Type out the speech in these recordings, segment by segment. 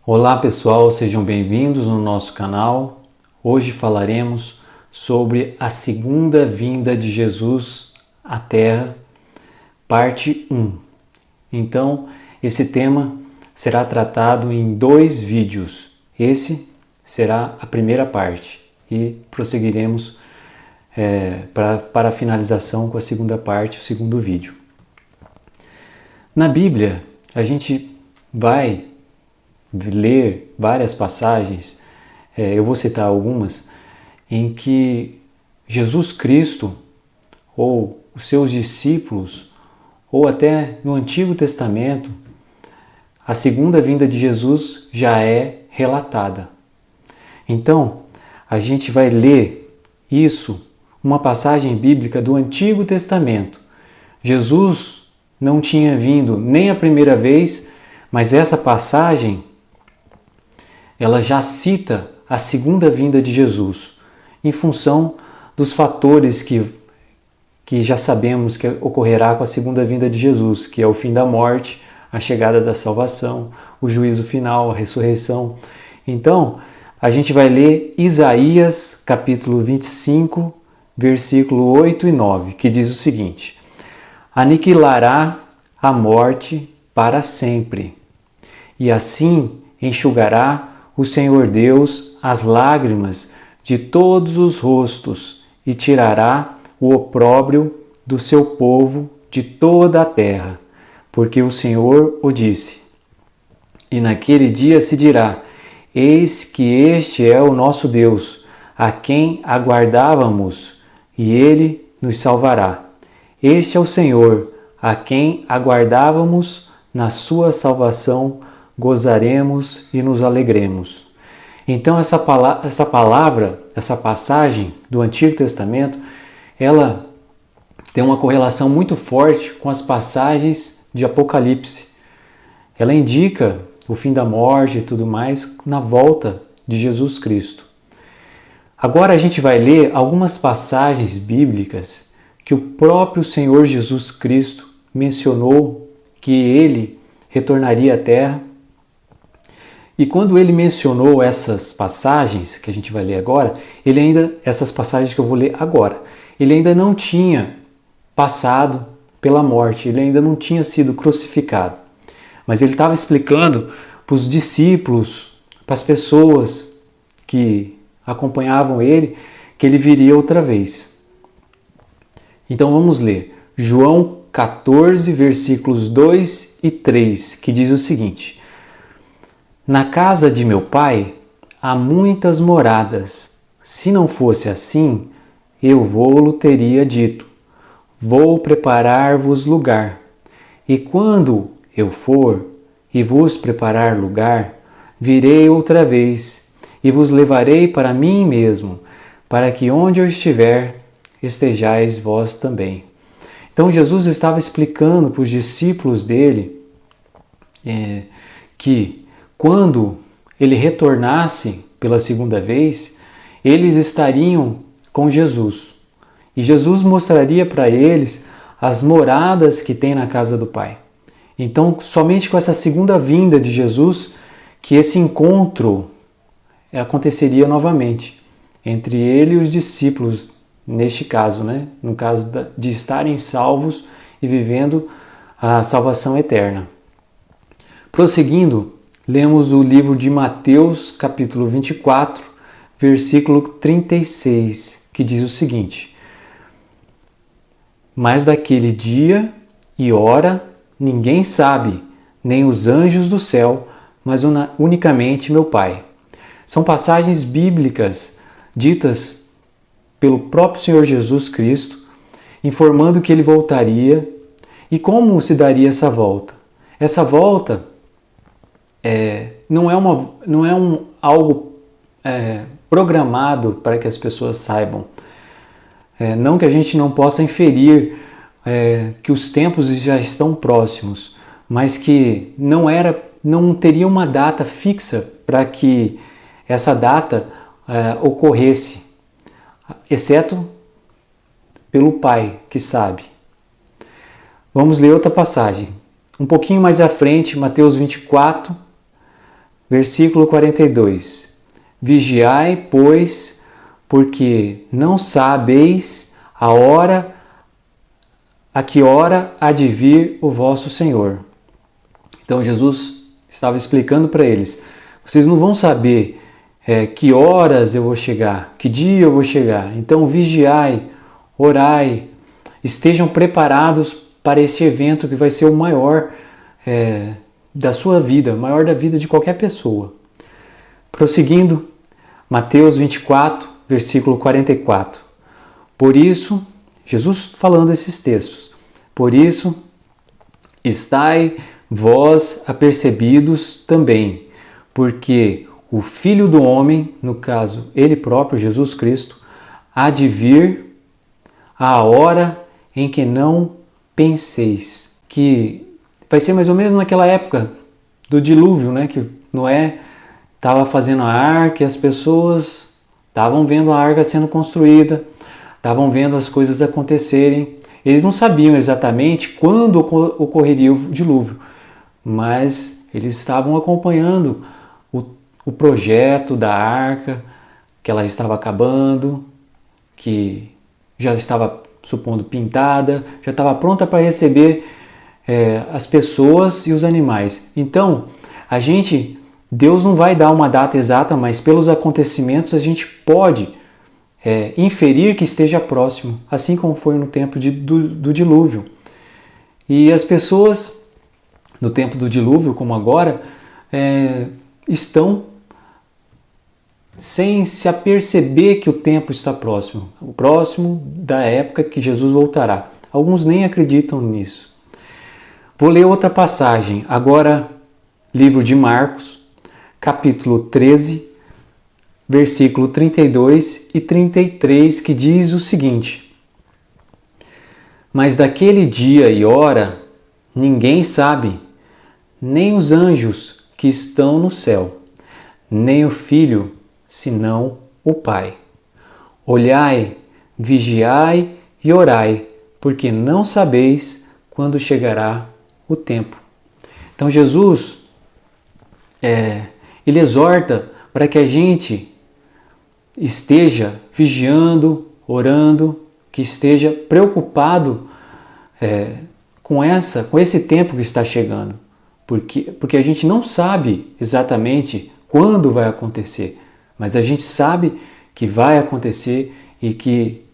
Olá pessoal, sejam bem-vindos no nosso canal. Hoje falaremos sobre a segunda vinda de Jesus à Terra, parte 1. Então, esse tema será tratado em 2 vídeos. Esse será a primeira parte e prosseguiremos para a finalização com a segunda parte, o segundo vídeo. Na Bíblia, a gente vai ler várias passagens, eu vou citar algumas, em que Jesus Cristo, ou os seus discípulos, ou até no Antigo Testamento, a segunda vinda de Jesus já é relatada. Então, a gente vai ler isso, uma passagem bíblica do Antigo Testamento. Jesus não tinha vindo nem a primeira vez, mas essa passagem ela já cita a segunda vinda de Jesus, em função dos fatores que já sabemos que ocorrerá com a segunda vinda de Jesus, que é o fim da morte, a chegada da salvação, o juízo final, a ressurreição. Então, a gente vai ler Isaías, capítulo 25, versículo 8 e 9, que diz o seguinte: aniquilará a morte para sempre, e assim enxugará o Senhor Deus as lágrimas de todos os rostos e tirará o opróbrio do seu povo de toda a terra, porque o Senhor o disse. E naquele dia se dirá: eis que este é o nosso Deus, a quem aguardávamos, e ele nos salvará. Este é o Senhor, a quem aguardávamos, na sua salvação gozaremos e nos alegremos. Então essa palavra, essa passagem do Antigo Testamento, ela tem uma correlação muito forte com as passagens de Apocalipse. Ela indica o fim da morte e tudo mais na volta de Jesus Cristo. Agora a gente vai ler algumas passagens bíblicas que o próprio Senhor Jesus Cristo mencionou que ele retornaria à Terra. E quando ele mencionou essas passagens que a gente vai ler agora, essas passagens que eu vou ler agora, ele ainda não tinha passado pela morte, ele ainda não tinha sido crucificado. Mas ele estava explicando para os discípulos, para as pessoas que acompanhavam ele, que ele viria outra vez. Então vamos ler João 14, versículos 2 e 3, que diz o seguinte: na casa de meu pai há muitas moradas. Se não fosse assim, eu vou-lo teria dito: vou preparar-vos lugar. E quando eu for e vos preparar lugar, virei outra vez e vos levarei para mim mesmo, para que onde eu estiver, estejais vós também. Então Jesus estava explicando para os discípulos dele que quando ele retornasse pela segunda vez, eles estariam com Jesus. E Jesus mostraria para eles as moradas que tem na casa do Pai. Então, somente com essa segunda vinda de Jesus, que esse encontro aconteceria novamente entre ele e os discípulos, neste caso, no caso de estarem salvos e vivendo a salvação eterna. Prosseguindo, lemos o livro de Mateus, capítulo 24, versículo 36, que diz o seguinte: mas daquele dia e hora ninguém sabe, nem os anjos do céu, mas unicamente meu Pai. São passagens bíblicas ditas pelo próprio Senhor Jesus Cristo, informando que ele voltaria e como se daria essa volta. Essa volta não é algo programado para que as pessoas saibam. Não que a gente não possa inferir que os tempos já estão próximos, mas que não teria uma data fixa para que essa data ocorresse, exceto pelo Pai que sabe. Vamos ler outra passagem. Um pouquinho mais à frente, Mateus 24, versículo 42. Vigiai, pois, porque não sabeis a que hora há de vir o vosso Senhor. Então Jesus estava explicando para eles, vocês não vão saber que horas eu vou chegar, que dia eu vou chegar. Então vigiai, orai, estejam preparados para esse evento que vai ser o maior da sua vida, maior da vida de qualquer pessoa. Prosseguindo, Mateus 24, versículo 44. Por isso, Jesus falando esses textos, por isso, estai vós apercebidos também, porque o Filho do Homem, no caso, ele próprio, Jesus Cristo, há de vir à hora em que não penseis. Que vai ser mais ou menos naquela época do dilúvio, né? Que Noé estava fazendo a arca e as pessoas estavam vendo a arca sendo construída, estavam vendo as coisas acontecerem. Eles não sabiam exatamente quando ocorreria o dilúvio, mas eles estavam acompanhando o projeto da arca, que ela estava acabando, que já estava, supondo, pintada, já estava pronta para receber as pessoas e os animais. Então, Deus não vai dar uma data exata, mas pelos acontecimentos a gente pode inferir que esteja próximo, assim como foi no tempo do dilúvio. E as pessoas, no tempo do dilúvio, como agora, estão sem se aperceber que o tempo está próximo, o próximo da época que Jesus voltará. Alguns nem acreditam nisso. Vou ler outra passagem, agora livro de Marcos, capítulo 13, versículo 32 e 33, que diz o seguinte: Mas daquele dia e hora ninguém sabe, nem os anjos que estão no céu, nem o Filho, senão o Pai. Olhai, vigiai e orai, porque não sabeis quando chegará o tempo. Então Jesus, ele exorta para que a gente esteja vigiando, orando, que esteja preocupado com esse tempo que está chegando. Porque a gente não sabe exatamente quando vai acontecer, mas a gente sabe que vai acontecer e que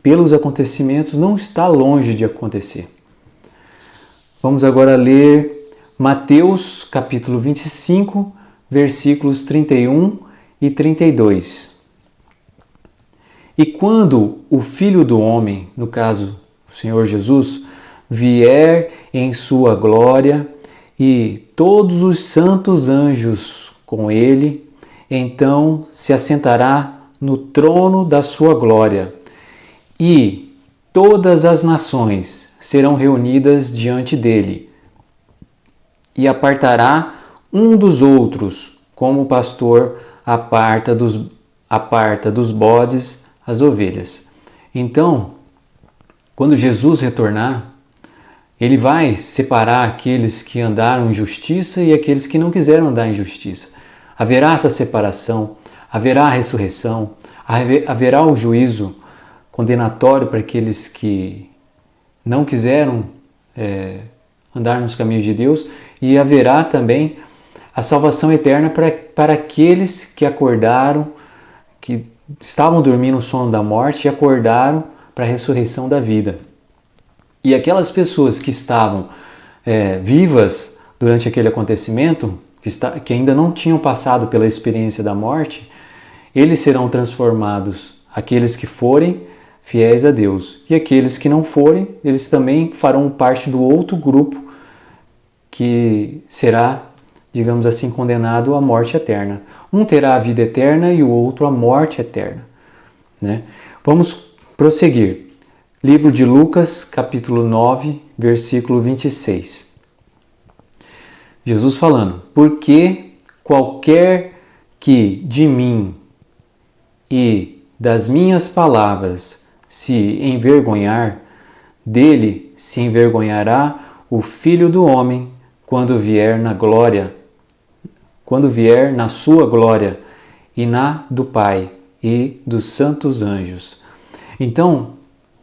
pelos acontecimentos não está longe de acontecer. Vamos agora ler Mateus capítulo 25, versículos 31 e 32. E quando o Filho do Homem, no caso o Senhor Jesus, vier em sua glória e todos os santos anjos com ele, então se assentará no trono da sua glória, e todas as nações serão reunidas diante dele, e apartará um dos outros, como o pastor aparta dos bodes as ovelhas. Então, quando Jesus retornar, ele vai separar aqueles que andaram em justiça e aqueles que não quiseram andar em justiça. Haverá essa separação, haverá a ressurreição, haverá o juízo condenatório para aqueles que não quiseram andar nos caminhos de Deus, e haverá também a salvação eterna para aqueles que acordaram, que estavam dormindo o sono da morte e acordaram para a ressurreição da vida. E aquelas pessoas que estavam vivas durante aquele acontecimento, que ainda não tinham passado pela experiência da morte, eles serão transformados, aqueles que forem fiéis a Deus. E aqueles que não forem, eles também farão parte do outro grupo que será, digamos assim, condenado à morte eterna. Um terá a vida eterna e o outro a morte eterna. Né? Vamos prosseguir. Livro de Lucas, capítulo 9, versículo 26. Jesus falando: Porque qualquer que de mim e das minhas palavras se envergonhar, dele se envergonhará o Filho do Homem quando vier na glória quando vier na sua glória e na do Pai e dos santos anjos. Então,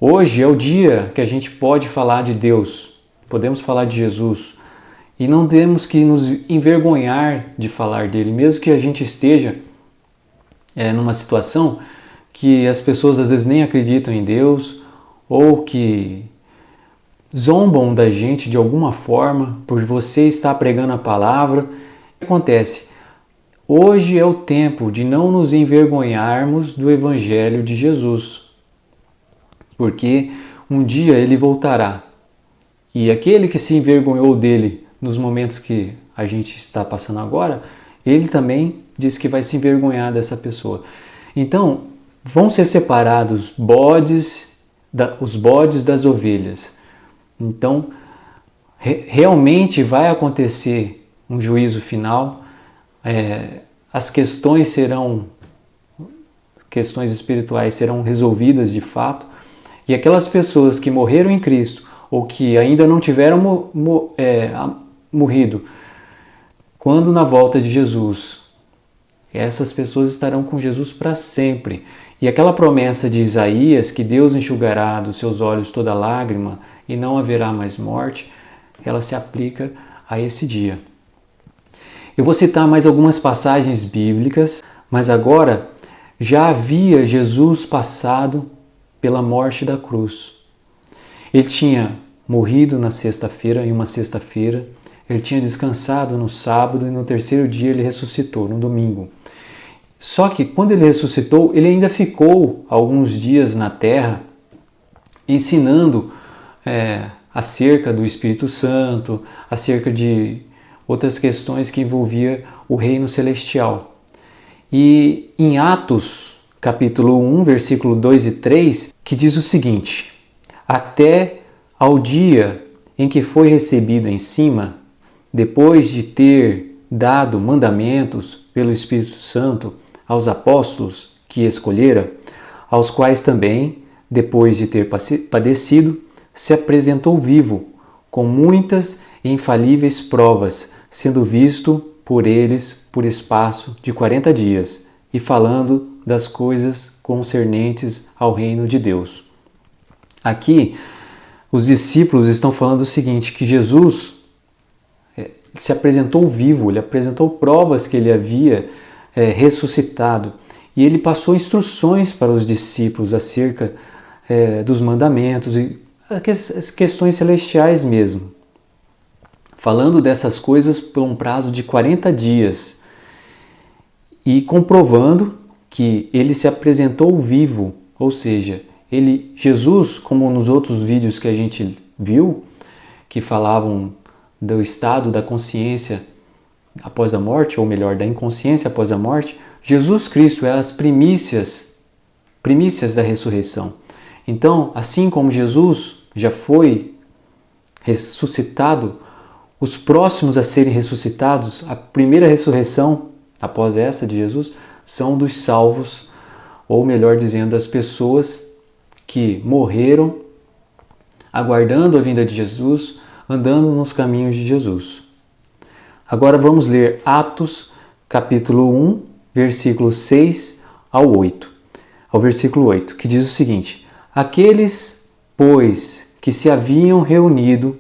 hoje é o dia que a gente pode falar de Deus, podemos falar de Jesus, e não temos que nos envergonhar de falar dele, mesmo que a gente esteja numa situação que as pessoas às vezes nem acreditam em Deus, ou que zombam da gente de alguma forma por você estar pregando a palavra. O que acontece? Hoje é o tempo de não nos envergonharmos do Evangelho de Jesus, porque um dia ele voltará. E aquele que se envergonhou dele nos momentos que a gente está passando agora, ele também diz que vai se envergonhar dessa pessoa. Então, vão ser separados os bodes das ovelhas. Então, realmente vai acontecer um juízo final. As questões espirituais serão resolvidas de fato. E aquelas pessoas que morreram em Cristo ou que ainda não tiveram morrido, quando na volta de Jesus, essas pessoas estarão com Jesus para sempre. E aquela promessa de Isaías, que Deus enxugará dos seus olhos toda lágrima e não haverá mais morte, ela se aplica a esse dia. Eu vou citar mais algumas passagens bíblicas, mas agora já havia Jesus passado pela morte da cruz. Ele tinha morrido na sexta-feira, em uma sexta-feira, ele tinha descansado no sábado e no terceiro dia ele ressuscitou, no domingo. Só que quando ele ressuscitou, ele ainda ficou alguns dias na terra ensinando acerca do Espírito Santo, acerca de outras questões que envolviam o reino celestial. E em Atos, capítulo 1, versículo 2 e 3, que diz o seguinte: até ao dia em que foi recebido em cima, depois de ter dado mandamentos pelo Espírito Santo aos apóstolos que escolhera, aos quais também, depois de ter padecido, se apresentou vivo, com muitas e infalíveis provas, sendo visto por eles por espaço de 40 dias, e falando das coisas concernentes ao reino de Deus. Aqui, os discípulos estão falando o seguinte, que Jesus se apresentou vivo, ele apresentou provas que ele havia ressuscitado, e ele passou instruções para os discípulos acerca dos mandamentos e as questões celestiais mesmo, falando dessas coisas por um prazo de 40 dias e comprovando que ele se apresentou vivo, ou seja, Jesus, como nos outros vídeos que a gente viu, que falavam do estado da consciência após a morte, ou melhor, da inconsciência após a morte, Jesus Cristo é as primícias da ressurreição. Então, assim como Jesus já foi ressuscitado, os próximos a serem ressuscitados, a primeira ressurreição após essa de Jesus, são dos salvos, ou melhor dizendo, das pessoas que morreram aguardando a vinda de Jesus, andando nos caminhos de Jesus. Agora vamos ler Atos, capítulo 1, versículos 6 ao 8. Ao versículo 8, que diz o seguinte: aqueles, pois, que se haviam reunido,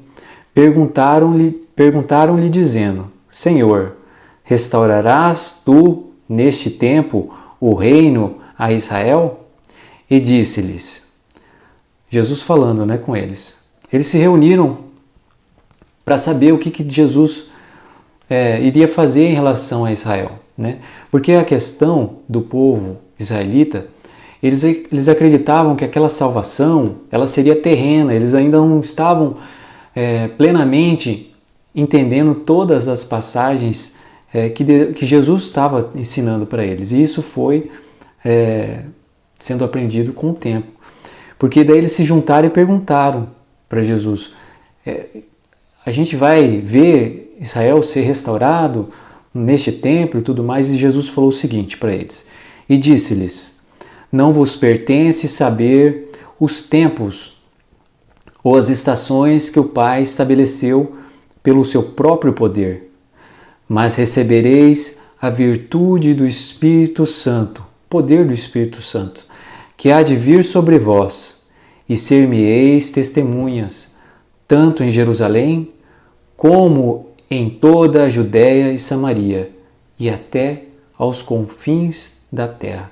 perguntaram-lhe dizendo: Senhor, restaurarás tu neste tempo o reino a Israel? E disse-lhes, Jesus falando com eles, eles se reuniram para saber o que Jesus iria fazer em relação a Israel. Porque a questão do povo israelita, eles acreditavam que aquela salvação ela seria terrena, eles ainda não estavam plenamente entendendo todas as passagens que Jesus estava ensinando para eles. E isso foi sendo aprendido com o tempo. Porque daí eles se juntaram e perguntaram para Jesus, a gente vai ver Israel ser restaurado neste templo e tudo mais? E Jesus falou o seguinte para eles, e disse-lhes, não vos pertence saber os tempos ou as estações que o Pai estabeleceu pelo seu próprio poder, mas recebereis a virtude do Espírito Santo, poder do Espírito Santo, que há de vir sobre vós, e ser-me-eis testemunhas, tanto em Jerusalém, como em toda a Judéia e Samaria, e até aos confins da terra.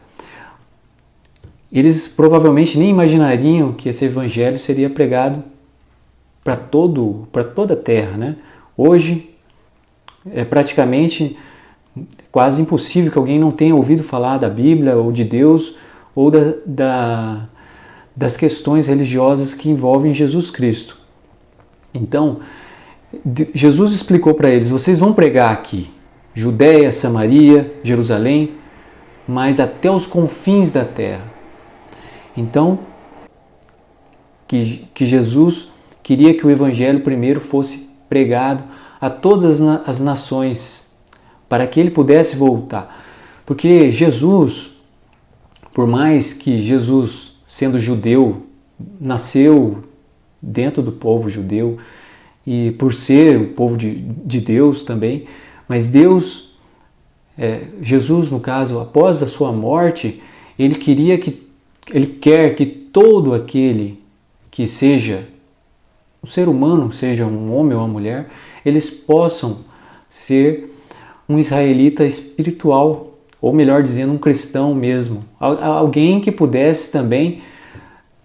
Eles provavelmente nem imaginariam que esse evangelho seria pregado para toda a terra, né? Hoje é praticamente quase impossível que alguém não tenha ouvido falar da Bíblia ou de Deus ou das questões religiosas que envolvem Jesus Cristo. Então, Jesus explicou para eles: vocês vão pregar aqui, Judéia, Samaria, Jerusalém, mas até os confins da terra. Então, que Jesus queria que o Evangelho primeiro fosse pregado a todas as nações, para que ele pudesse voltar. Porque Jesus, por mais que Jesus, sendo judeu, nasceu dentro do povo judeu, e por ser o povo de Deus também, mas Deus, Jesus no caso, após a sua morte, ele quer que todo aquele que seja um ser humano, seja um homem ou uma mulher, eles possam ser um israelita espiritual, ou melhor dizendo, um cristão mesmo, alguém que pudesse também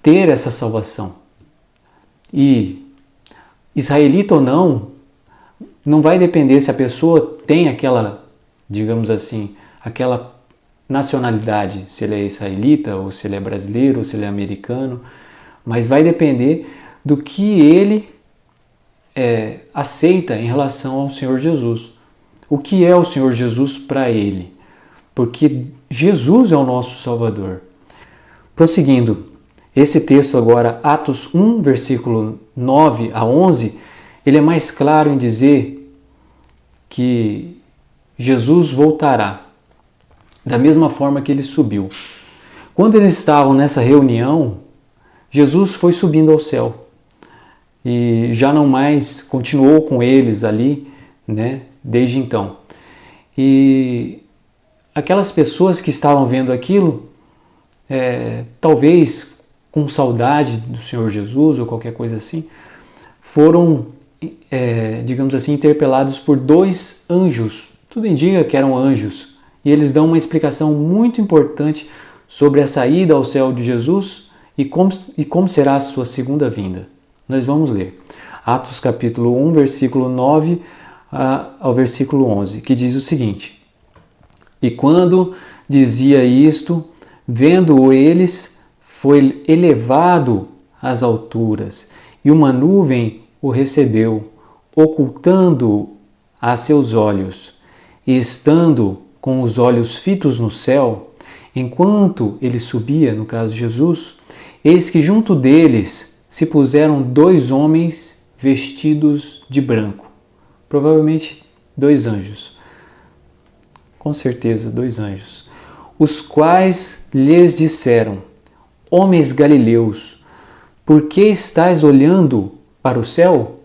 ter essa salvação. E israelita ou não vai depender se a pessoa tem aquela, digamos assim, aquela nacionalidade, se ele é israelita, ou se ele é brasileiro, ou se ele é americano, mas vai depender do que ele aceita em relação ao Senhor Jesus. O que é o Senhor Jesus para ele? Porque Jesus é o nosso Salvador. Prosseguindo, esse texto agora, Atos 1, versículo 9 a 11, ele é mais claro em dizer que Jesus voltará da mesma forma que ele subiu. Quando eles estavam nessa reunião, Jesus foi subindo ao céu e já não mais continuou com eles ali, né, desde então. E aquelas pessoas que estavam vendo aquilo, talvez com saudade do Senhor Jesus ou qualquer coisa assim, foram, digamos assim, interpelados por dois anjos. Tudo indica que eram anjos. E eles dão uma explicação muito importante sobre a saída ao céu de Jesus e como será a sua segunda vinda. Nós vamos ler Atos capítulo 1, versículo 9 ao versículo 11, que diz o seguinte: E quando dizia isto, vendo-o eles, foi elevado às alturas, e uma nuvem o recebeu, ocultando-o a seus olhos, e estando com os olhos fitos no céu, enquanto ele subia, no caso de Jesus, eis que junto deles se puseram dois homens vestidos de branco. Provavelmente dois anjos. Com certeza, dois anjos. Os quais lhes disseram: Homens galileus, por que estáis olhando para o céu?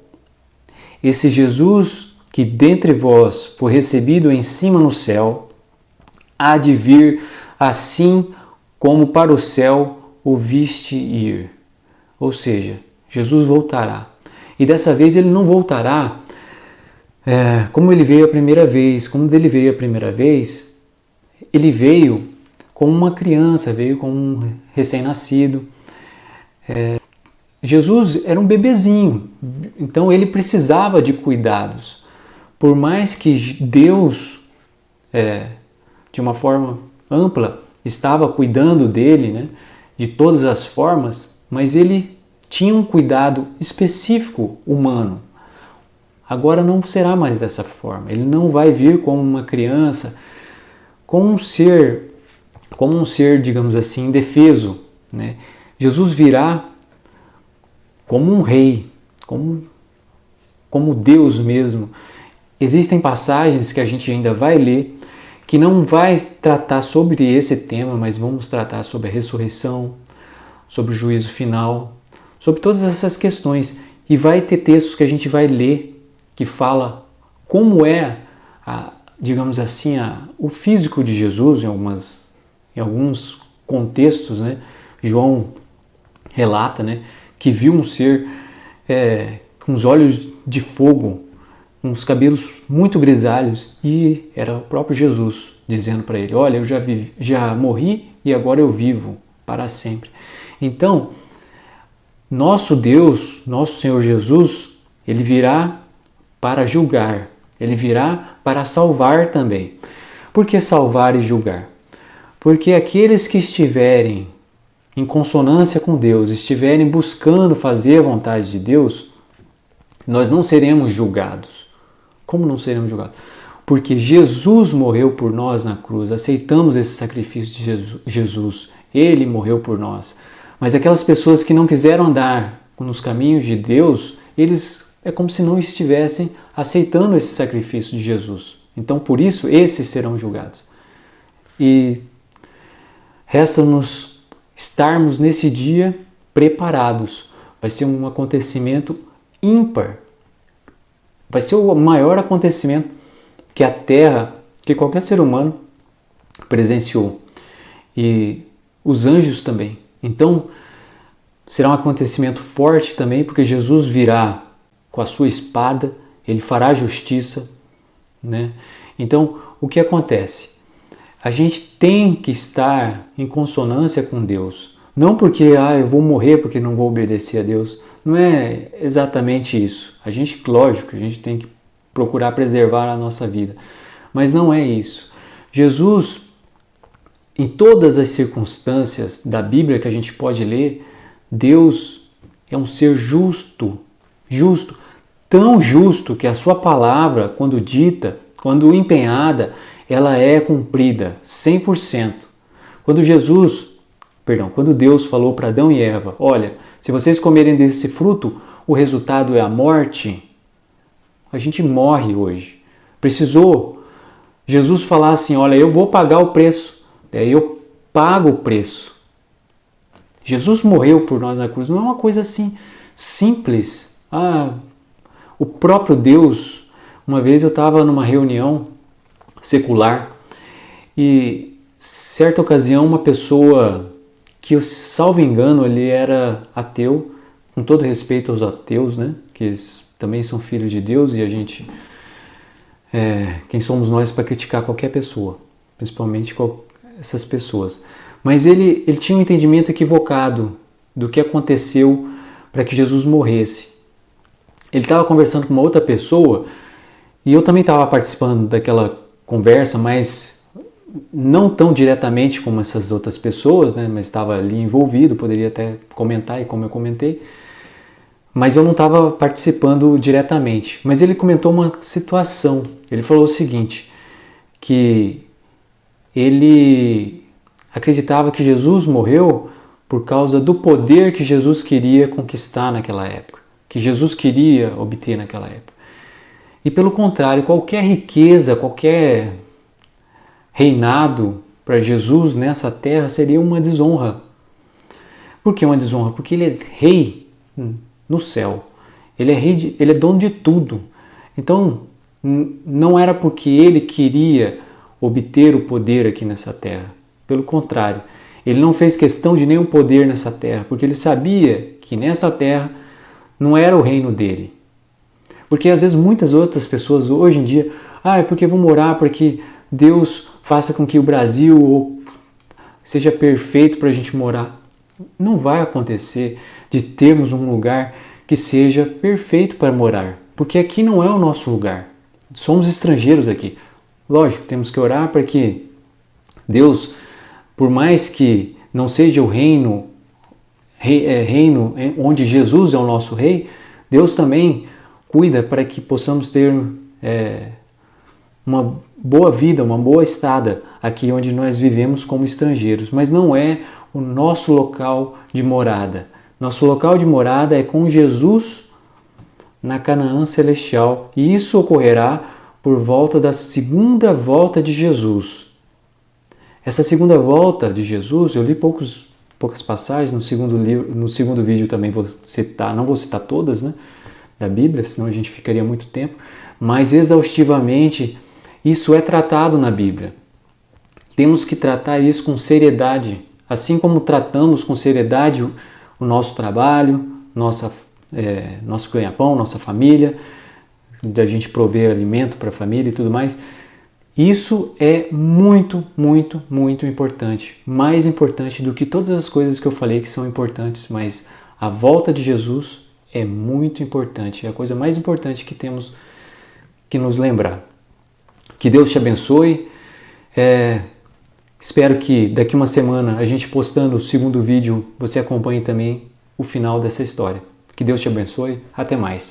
Esse Jesus que dentre vós foi recebido em cima no céu, há de vir assim como para o céu o viste ir. Ou seja, Jesus voltará. E dessa vez ele não voltará como ele veio a primeira vez. Como ele veio a primeira vez, ele veio como uma criança, veio como um recém-nascido. Jesus era um bebezinho, então ele precisava de cuidados. Por mais que Deus, de uma forma ampla, estava cuidando dele, né, de todas as formas, mas ele tinha um cuidado específico humano. Agora não será mais dessa forma. Ele não vai vir como uma criança, como um ser, digamos assim, indefeso, né? Jesus virá como um rei, como Deus mesmo. Existem passagens que a gente ainda vai ler que não vai tratar sobre esse tema, mas vamos tratar sobre a ressurreição, sobre o juízo final, sobre todas essas questões. E vai ter textos que a gente vai ler que fala como é digamos assim, o físico de Jesus em alguns contextos, né? João relata, né, que viu um ser com os olhos de fogo, com os cabelos muito grisalhos, e era o próprio Jesus dizendo para ele: olha, eu já morri e agora eu vivo para sempre. Então, nosso Deus, nosso Senhor Jesus, ele virá para julgar, ele virá para salvar também. Por que salvar e julgar? Porque aqueles que estiverem em consonância com Deus, estiverem buscando fazer a vontade de Deus, nós não seremos julgados. Como não seremos julgados? Porque Jesus morreu por nós na cruz, aceitamos esse sacrifício de Jesus, Ele morreu por nós. Mas aquelas pessoas que não quiseram andar nos caminhos de Deus, eles é como se não estivessem aceitando esse sacrifício de Jesus. Então, por isso, esses serão julgados. E resta-nos estarmos nesse dia preparados. Vai ser um acontecimento ímpar. Vai ser o maior acontecimento que a Terra, que qualquer ser humano presenciou. E os anjos também. Então, será um acontecimento forte também, porque Jesus virá com a sua espada, ele fará justiça, né? Então, o que acontece? A gente tem que estar em consonância com Deus. Não porque eu vou morrer porque não vou obedecer a Deus. Não é exatamente isso. Lógico, a gente tem que procurar preservar a nossa vida. Mas não é isso. Jesus, em todas as circunstâncias da Bíblia que a gente pode ler, Deus é um ser justo, tão justo que a sua palavra, quando dita, quando empenhada, ela é cumprida 100%. Quando Deus falou para Adão e Eva: olha, se vocês comerem desse fruto, o resultado é a morte. A gente morre hoje. Precisou Jesus falar assim: olha, eu vou pagar o preço. Daí eu pago o preço. Jesus morreu por nós na cruz. Não é uma coisa assim simples. O próprio Deus. Uma vez eu estava numa reunião secular e certa ocasião uma pessoa que, salvo engano, ele era ateu, com todo respeito aos ateus, né? Que eles também são filhos de Deus, e a gente, quem somos nós para criticar qualquer pessoa, principalmente essas pessoas. Mas ele tinha um entendimento equivocado do que aconteceu para que Jesus morresse. Ele estava conversando com uma outra pessoa e eu também estava participando daquela conversa, mas não tão diretamente como essas outras pessoas, né? Mas estava ali envolvido, poderia até comentar, e como eu comentei, mas eu não estava participando diretamente. Mas ele comentou uma situação. Ele falou o seguinte, que ele acreditava que Jesus morreu por causa do poder que Jesus queria conquistar naquela época, que Jesus queria obter naquela época. E pelo contrário, qualquer riqueza, qualquer reinado para Jesus nessa terra seria uma desonra. Por que uma desonra? Porque ele é rei no céu. Ele é rei, ele é dono de tudo. Então, não era porque ele queria obter o poder aqui nessa terra. Pelo contrário, ele não fez questão de nenhum poder nessa terra, porque ele sabia que nessa terra não era o reino dele. Porque às vezes muitas outras pessoas hoje em dia, é porque vamos orar para que Deus faça com que o Brasil seja perfeito para a gente morar. Não vai acontecer de termos um lugar que seja perfeito para morar, porque aqui não é o nosso lugar. Somos estrangeiros aqui. Lógico, temos que orar para que Deus, por mais que não seja o reino onde Jesus é o nosso rei, Deus também cuida para que possamos ter uma boa vida, uma boa estada aqui onde nós vivemos como estrangeiros, mas não é o nosso local de morada. Nosso local de morada é com Jesus na Canaã celestial, e isso ocorrerá por volta da segunda volta de Jesus. Essa segunda volta de Jesus, eu li poucas passagens, no segundo vídeo também vou citar, não vou citar todas, né, da Bíblia, senão a gente ficaria muito tempo, mas exaustivamente Isso é tratado na Bíblia. Temos que tratar isso com seriedade, assim como tratamos com seriedade o nosso trabalho, nosso ganha-pão, nossa família, da gente prover alimento para a família e tudo mais. Isso é muito, muito, muito importante. Mais importante do que todas as coisas que eu falei que são importantes, mas a volta de Jesus é muito importante. É a coisa mais importante que temos que nos lembrar. Que Deus te abençoe. Espero que daqui uma semana, a gente postando o segundo vídeo, você acompanhe também o final dessa história. Que Deus te abençoe. Até mais.